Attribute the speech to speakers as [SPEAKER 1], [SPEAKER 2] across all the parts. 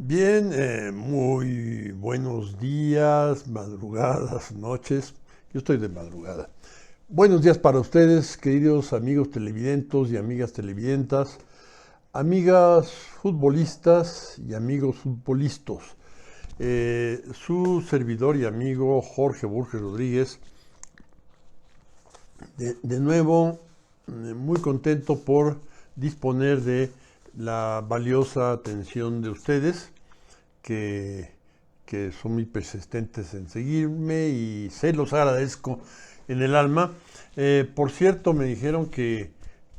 [SPEAKER 1] Bien, muy buenos días, madrugadas, noches. Yo estoy de madrugada. Buenos días para ustedes, queridos amigos televidentes y amigas televidentas, amigas futbolistas y amigos futbolistas. Su servidor y amigo Jorge Borges Rodríguez, de nuevo, muy contento por disponer de la valiosa atención de ustedes que, que son muy persistentes en seguirme y se los agradezco en el alma. Por cierto, me dijeron que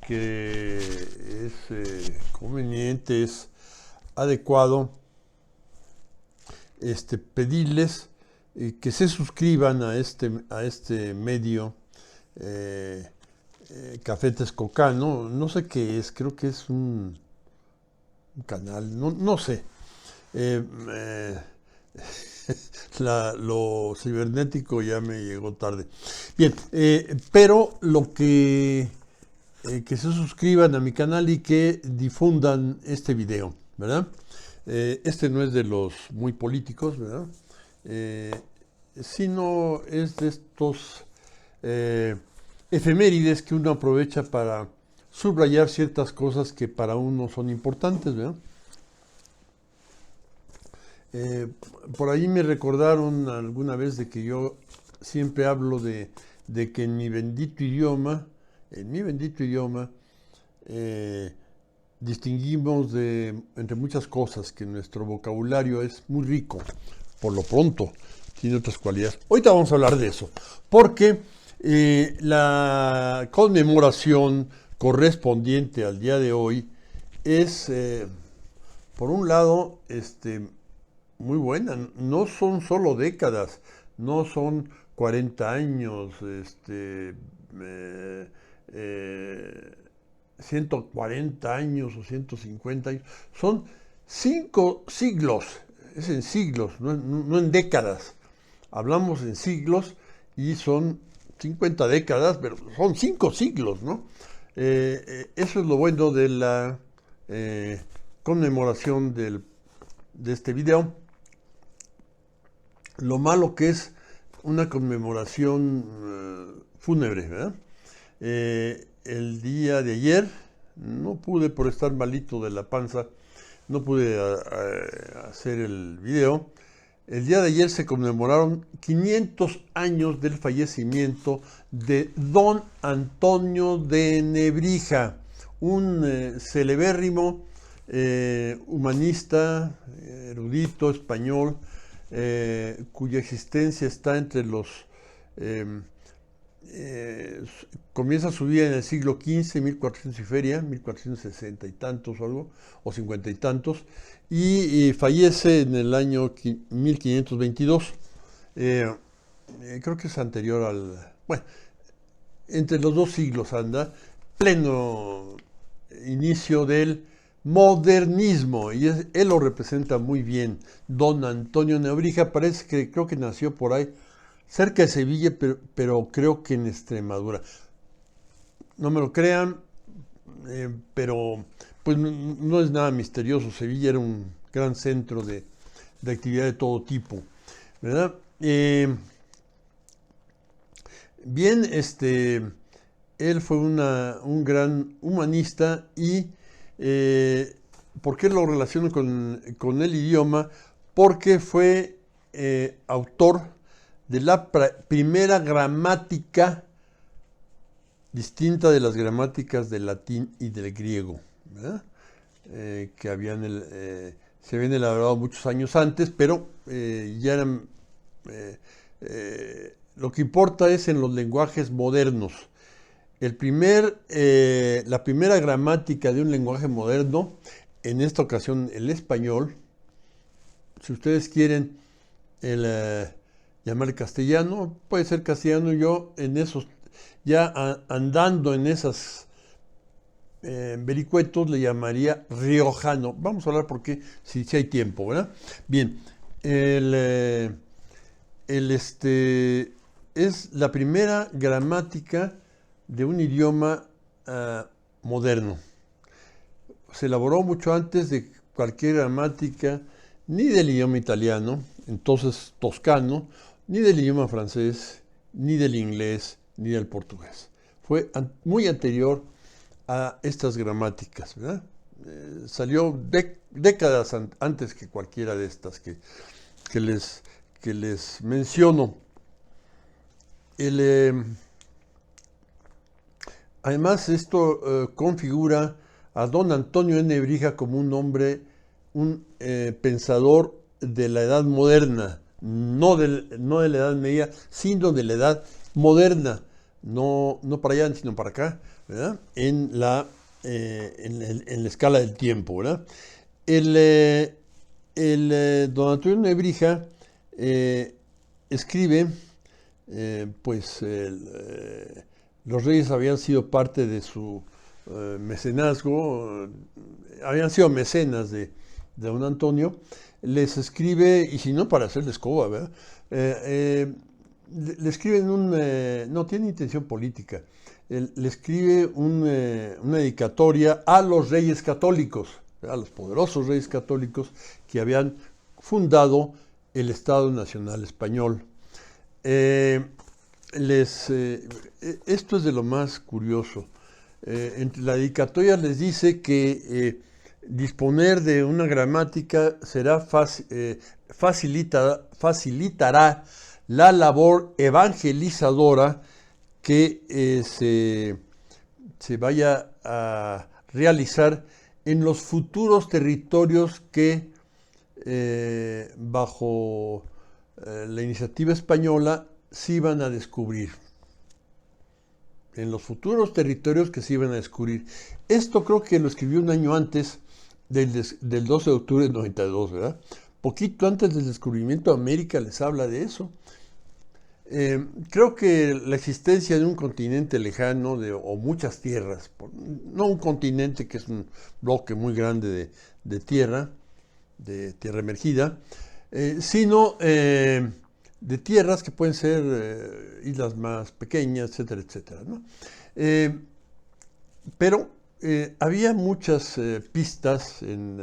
[SPEAKER 1] es conveniente, es adecuado pedirles que se suscriban a este medio Café Texcoco. No sé qué es, creo que es un canal, no sé. Eh, eh, lo cibernético ya me llegó tarde. Bien, pero que se suscriban a mi canal y que difundan este video, ¿verdad? Este no es de los muy políticos, ¿verdad? Eh, Sino es de estos efemérides que uno aprovecha para subrayar ciertas cosas que para uno son importantes, ¿verdad? Eh, por ahí me recordaron alguna vez de que yo siempre hablo de que en mi bendito idioma, eh, distinguimos entre muchas cosas, que nuestro vocabulario es muy rico, por lo pronto, tiene otras cualidades. Ahorita vamos a hablar de eso, porque la conmemoración correspondiente al día de hoy es, por un lado, muy buena. No son solo décadas, no son 40 años, eh, eh, 140 años o 150 años. Son 5 siglos, es en siglos, no en décadas. Hablamos en siglos y son 50 décadas, pero son 5 siglos, ¿no? Eso es lo bueno de la conmemoración de este video. Lo malo que es una conmemoración fúnebre, ¿verdad? El día de ayer no pude, por estar malito de la panza, no pude hacer el video. El día de ayer se conmemoraron 500 años del fallecimiento de don Antonio de Nebrija, un celebérrimo humanista, erudito español, cuya existencia está entre los... eh, comienza su vida en el siglo XV, 1400 y feria, 1460 y tantos o algo, o 50 y tantos, y fallece en el año 1522. Creo que es anterior al... Bueno, entre los dos siglos anda, pleno inicio del modernismo, y él lo representa muy bien. Don Antonio Nebrija, parece que creo que nació por ahí, cerca de Sevilla, pero creo que en Extremadura. No me lo crean, pero pues no es nada misterioso. Sevilla era un gran centro de actividad de todo tipo, ¿verdad? Bien, él fue un gran humanista y ¿por qué lo relaciono con el idioma? Porque fue autor de la primera gramática distinta de las gramáticas del latín y del griego, ¿verdad? Que se habían elaborado muchos años antes, pero ya eran... lo que importa es en los lenguajes modernos. La primera gramática de un lenguaje moderno, en esta ocasión el español, si ustedes quieren llamar castellano, puede ser castellano. Yo en esos, ya andando en esas vericuetos, le llamaría riojano. Vamos a hablar porque si hay tiempo, ¿verdad? Bien, es la primera gramática de un idioma moderno. Se elaboró mucho antes de cualquier gramática ni del idioma italiano, entonces toscano, ni del idioma francés, ni del inglés, ni del portugués. Fue muy anterior a estas gramáticas, ¿verdad? Salió décadas antes que cualquiera de estas que les, que les menciono. Además, esto configura a don Antonio de Nebrija como un hombre, un pensador de la edad moderna, no de la edad media, sino de la edad moderna, no para allá, sino para acá, ¿verdad? En la escala del tiempo, ¿verdad? Don Antonio de Nebrija escribe, los reyes habían sido parte de su mecenazgo, habían sido mecenas de don Antonio, les escribe, y si no para hacerle escoba, ¿verdad? Le escriben no tiene intención política, le escribe una dedicatoria a los reyes católicos, a los poderosos reyes católicos que habían fundado el Estado Nacional Español. Esto es de lo más curioso. Entre la dedicatoria les dice que disponer de una gramática facilitará la labor evangelizadora que se vaya a realizar en los futuros territorios que bajo la iniciativa española se iban a descubrir. En los futuros territorios que se iban a descubrir. Esto creo que lo escribió un año antes del 12 de octubre del 92, ¿verdad? Poquito antes del descubrimiento de América les habla de eso. Creo que la existencia de un continente lejano o muchas tierras, no un continente que es un bloque muy grande de tierra emergida, sino de tierras que pueden ser islas más pequeñas, etcétera, etcétera, ¿no? Pero había muchas pistas en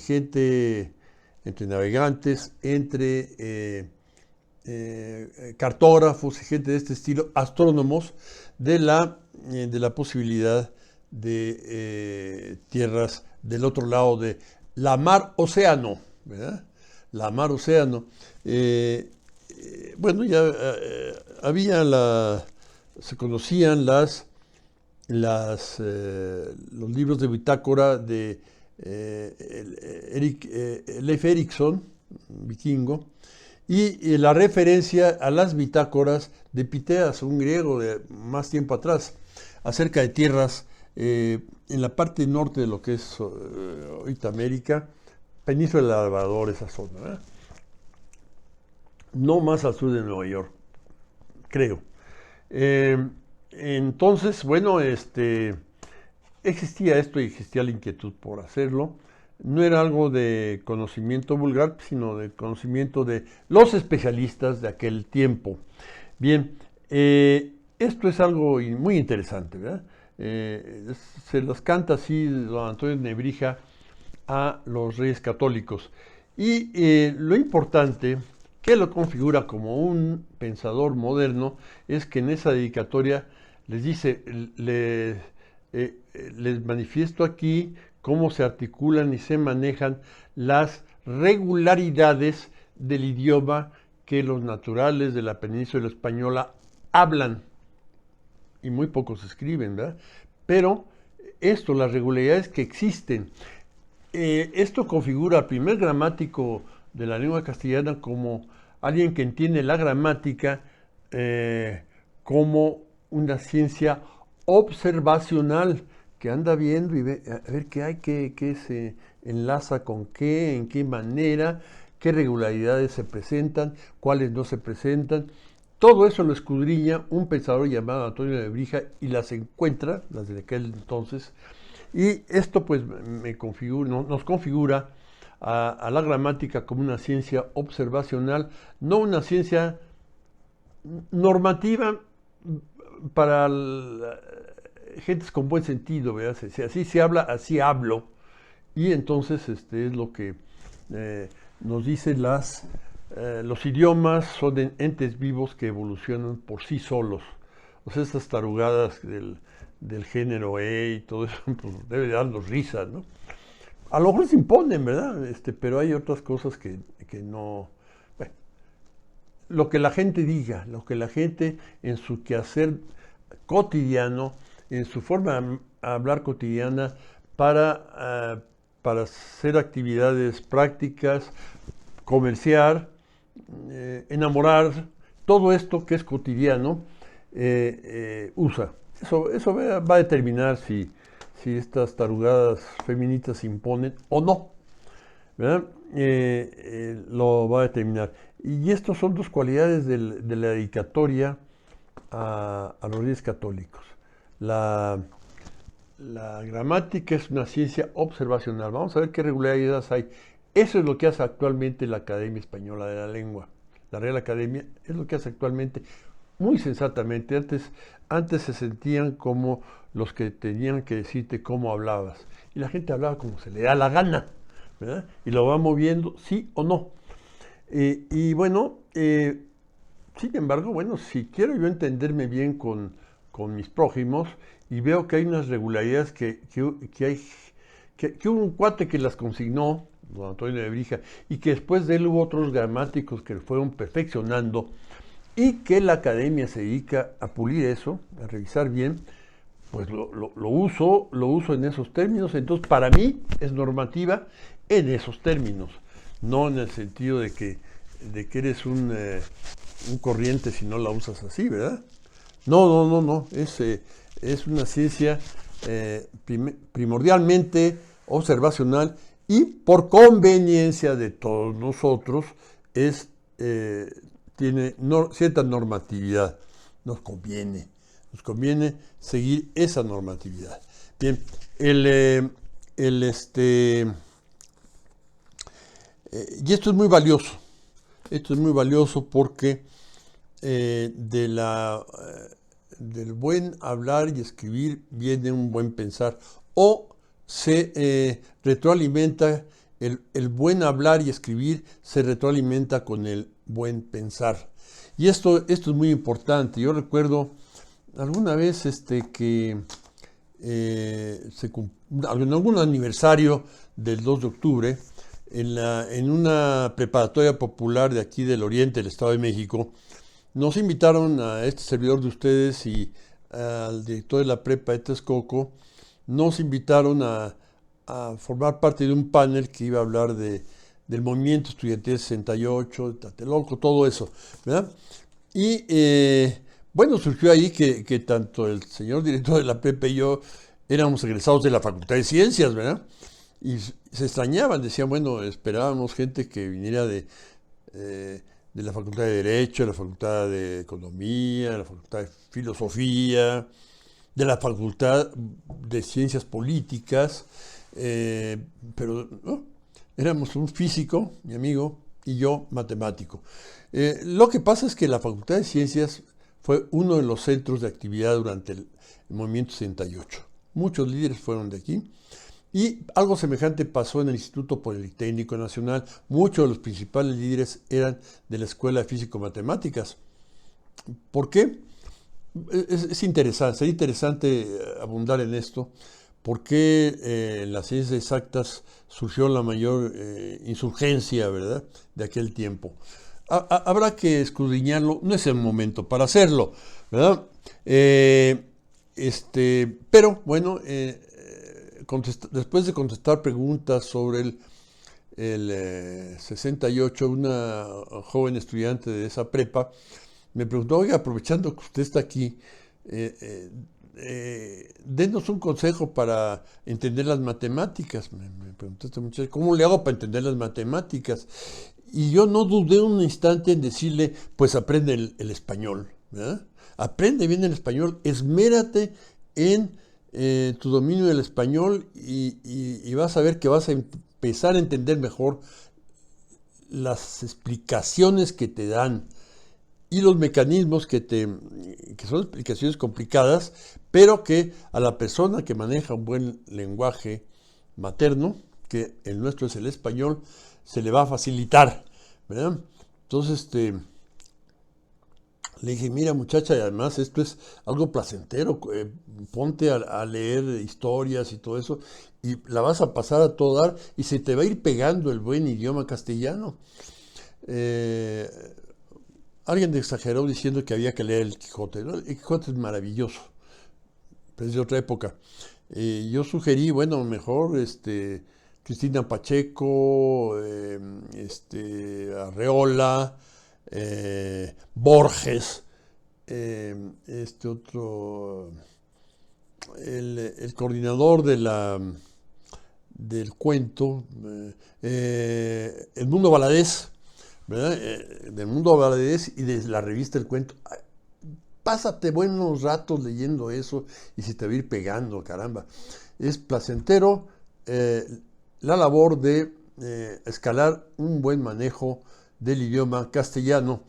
[SPEAKER 1] gente, entre navegantes, entre cartógrafos y gente de este estilo, astrónomos, de la posibilidad de tierras del otro lado de la mar-océano, ¿verdad? La mar-océano. Bueno, ya se conocían los libros de bitácora de Leif Erikson, vikingo, y la referencia a las bitácoras de Piteas, un griego de más tiempo atrás, acerca de tierras en la parte norte de lo que es ahorita América, Península del Labrador, esa zona, ¿verdad? No más al sur de Nueva York, creo. Entonces, bueno, existía esto y existía la inquietud por hacerlo. No era algo de conocimiento vulgar, sino de conocimiento de los especialistas de aquel tiempo. Bien, esto es algo muy interesante, ¿verdad? Se los canta así don Antonio de Nebrija a los reyes católicos. Y lo importante que lo configura como un pensador moderno es que en esa dedicatoria les dice, les manifiesto aquí cómo se articulan y se manejan las regularidades del idioma que los naturales de la península española hablan. Y muy pocos escriben, ¿verdad? Pero las regularidades que existen, esto configura al primer gramático de la lengua castellana como alguien que entiende la gramática como una ciencia observacional, que anda viendo y ve a ver qué hay, qué se enlaza con qué, en qué manera, qué regularidades se presentan, cuáles no se presentan. Todo eso lo escudriña un pensador llamado Antonio de Nebrija y las encuentra, las de aquel entonces, y esto pues nos configura a la gramática como una ciencia observacional, no una ciencia normativa para gentes con buen sentido, ¿verdad? Si así se habla, así hablo. Y entonces es lo que nos dice los idiomas son entes vivos que evolucionan por sí solos. O sea, estas tarugadas del género y todo eso, pues debe darnos risa, ¿no? A lo mejor se imponen, ¿verdad? Pero hay otras cosas que no... Bueno, lo que la gente diga, lo que la gente en su quehacer cotidiano, en su forma de hablar cotidiana, para hacer actividades prácticas, comerciar, enamorar, todo esto que es cotidiano, usa. Eso va a determinar si estas tarugadas feministas se imponen o no, ¿verdad? Lo va a determinar. Y estas son dos cualidades de la dedicatoria a los Reyes Católicos. La gramática es una ciencia observacional. Vamos a ver qué regularidades hay. Eso es lo que hace actualmente la Academia Española de la Lengua. La Real Academia es lo que hace actualmente muy sensatamente. Antes se sentían como los que tenían que decirte cómo hablabas. Y la gente hablaba como se le da la gana, ¿verdad? Y lo va moviendo, sí o no. Y bueno, sin embargo, bueno, si quiero yo entenderme bien con mis prójimos y veo que hay unas regularidades que hubo un cuate que las consignó, don Antonio de Brija, y que después de él hubo otros gramáticos que fueron perfeccionando, y que la academia se dedica a pulir eso, a revisar bien, pues lo uso en esos términos. Entonces para mí es normativa en esos términos, no en el sentido de que eres un corriente si no la usas así, ¿verdad? No, es una ciencia primordialmente observacional y por conveniencia de todos nosotros tiene cierta normatividad. Nos conviene seguir esa normatividad. Bien, y esto es muy valioso. Esto es muy valioso porque del buen hablar y escribir viene un buen pensar, o se retroalimenta, el buen hablar y escribir se retroalimenta con el buen pensar. Y esto es muy importante. Yo recuerdo alguna vez que en algún aniversario del 2 de octubre, en una preparatoria popular de aquí del Oriente, del Estado de México, nos invitaron a este servidor de ustedes y al director de la prepa de Texcoco, nos invitaron a formar parte de un panel que iba a hablar del movimiento estudiantil 68, de Tlatelolco, todo eso, ¿verdad? Y bueno, surgió ahí que tanto el señor director de la prepa y yo éramos egresados de la Facultad de Ciencias, ¿verdad? Y se extrañaban, decían, bueno, esperábamos gente que viniera de la Facultad de Derecho, de la Facultad de Economía, de la Facultad de Filosofía, de la Facultad de Ciencias Políticas, pero no, éramos un físico, mi amigo, y yo matemático. Lo que pasa es que la Facultad de Ciencias fue uno de los centros de actividad durante el movimiento 68. Muchos líderes fueron de aquí. Y algo semejante pasó en el Instituto Politécnico Nacional. Muchos de los principales líderes eran de la Escuela de Físico-Matemáticas. ¿Por qué? Sería interesante abundar en esto. ¿Por qué en las ciencias exactas surgió la mayor insurgencia, ¿verdad?, de aquel tiempo? Habrá que escudriñarlo, no es el momento para hacerlo, ¿verdad? Pero bueno, después de contestar preguntas sobre el 68, una joven estudiante de esa prepa me preguntó, oiga, aprovechando que usted está aquí, denos un consejo para entender las matemáticas. Me preguntó esta muchacha, ¿cómo le hago para entender las matemáticas? Y yo no dudé un instante en decirle, pues aprende el español, ¿verdad? Aprende bien el español, esmérate en tu dominio del español y vas a ver que vas a empezar a entender mejor las explicaciones que te dan y los mecanismos que son explicaciones complicadas, pero que a la persona que maneja un buen lenguaje materno, que el nuestro es el español, se le va a facilitar, ¿verdad? Entonces, le dije, mira muchacha, y además esto es algo placentero, ponte a leer historias y todo eso, y la vas a pasar a todo dar, y se te va a ir pegando el buen idioma castellano. Eh, Alguien exageró diciendo que había que leer el Quijote, ¿no? El Quijote es maravilloso, pero es de otra época. Yo sugerí, bueno, mejor Cristina Pacheco, Arreola, Borges, este otro, el coordinador del cuento, Edmundo Valadez, ¿verdad? Del Mundo Valadez y de la revista El Cuento. Pásate buenos ratos leyendo eso y se te va a ir pegando, caramba. Es placentero la labor de escalar un buen manejo del idioma castellano,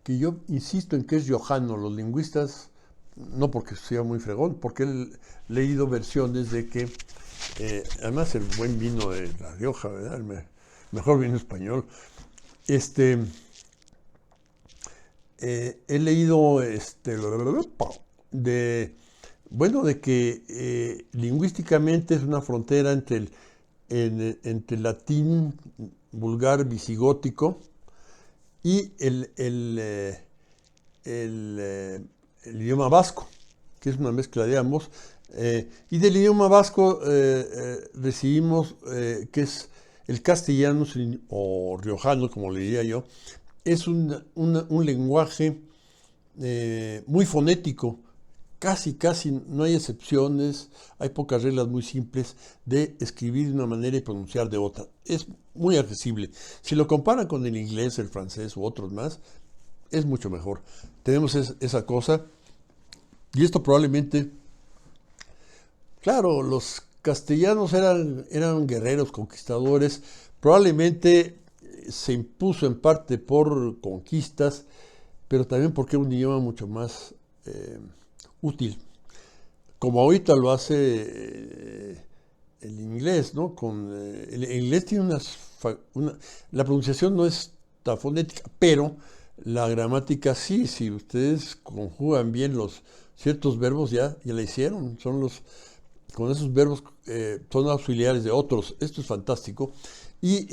[SPEAKER 1] que yo insisto en que es riojano. Los lingüistas, no porque sea muy fregón, porque he leído versiones de que, además el buen vino de La Rioja, ¿verdad? Mejor vino español. He leído de que lingüísticamente es una frontera entre el latín vulgar visigótico y el idioma vasco, que es una mezcla de ambos. Y del idioma vasco recibimos que es el castellano o riojano, como le diría yo. Es un lenguaje muy fonético, casi no hay excepciones, hay pocas reglas muy simples de escribir de una manera y pronunciar de otra. Es muy accesible. Si lo comparan con el inglés, el francés u otros más, es mucho mejor. Tenemos esa cosa, y esto probablemente, claro, los castellanos eran guerreros, conquistadores, probablemente se impuso en parte por conquistas, pero también porque era un idioma mucho más útil, como ahorita lo hace el inglés, ¿no? El inglés tiene la pronunciación no es tan fonética, pero la gramática sí. Si ustedes conjugan bien ciertos verbos, ya la hicieron, con esos verbos son auxiliares de otros. Esto es fantástico y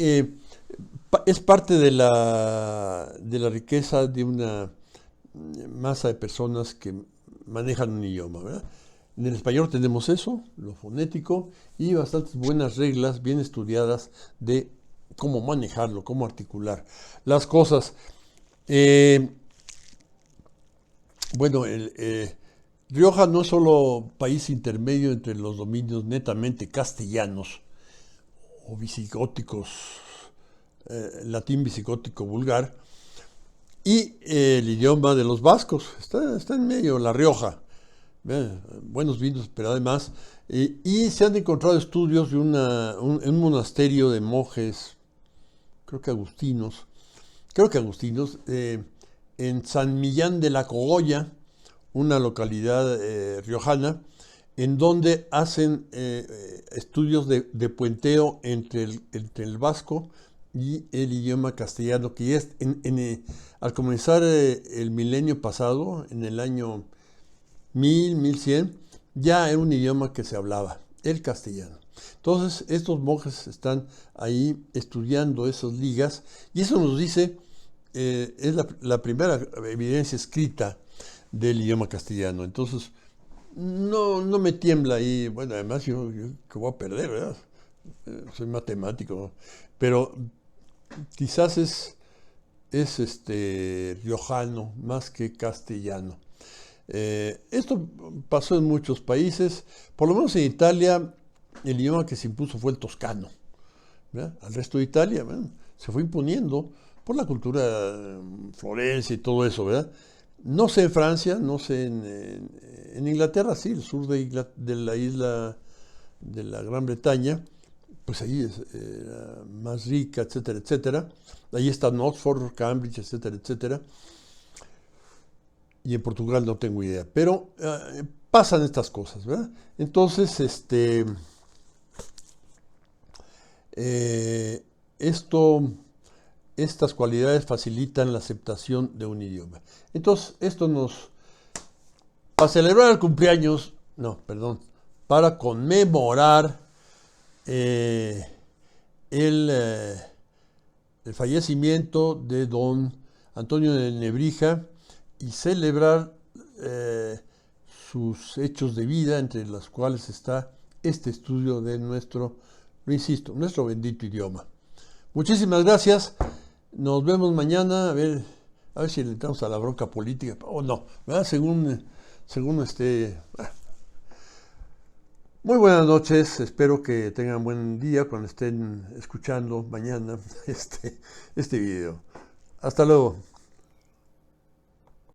[SPEAKER 1] es parte de la riqueza de una masa de personas que manejan un idioma, ¿verdad? En el español tenemos eso, lo fonético, y bastantes buenas reglas bien estudiadas de cómo manejarlo, cómo articular las cosas. Bueno, Rioja no es solo país intermedio entre los dominios netamente castellanos o visigóticos, latín visigótico vulgar, y el idioma de los vascos. Está en medio, La Rioja. Buenos vinos, pero además. Y se han encontrado estudios de un monasterio de monjes, creo que agustinos, en San Millán de la Cogolla, una localidad riojana, en donde hacen estudios de puenteo entre el vasco y el idioma castellano, que ya es al comenzar el milenio pasado, en el año 1100, ya era un idioma que se hablaba, el castellano. Entonces, estos monjes están ahí estudiando esas ligas, y eso nos dice, es la primera evidencia escrita del idioma castellano. Entonces, no me tiembla ahí. Bueno, además yo que voy a perder, ¿verdad? Soy matemático, ¿no? Pero quizás es riojano más que castellano. Esto pasó en muchos países, por lo menos en Italia el idioma que se impuso fue el toscano, ¿verdad? Al resto de Italia, ¿verdad? Se fue imponiendo por la cultura Florencia y todo eso, ¿verdad? No sé en Francia, no sé en Inglaterra, sí, el sur de la isla de la Gran Bretaña, pues ahí es más rica, etcétera, etcétera. Ahí están Oxford, Cambridge, etcétera, etcétera. Y en Portugal no tengo idea, pero pasan estas cosas, ¿verdad? Entonces, Estas cualidades facilitan la aceptación de un idioma. Entonces, para celebrar el cumpleaños, no, perdón, para conmemorar el fallecimiento de don Antonio de Nebrija y celebrar sus hechos de vida, entre los cuales está este estudio de nuestro, lo insisto, nuestro bendito idioma. Muchísimas gracias. Nos vemos mañana, a ver si le entramos a la bronca política o no, ¿verdad? Según esté. Muy buenas noches, espero que tengan buen día cuando estén escuchando mañana este video. Hasta luego.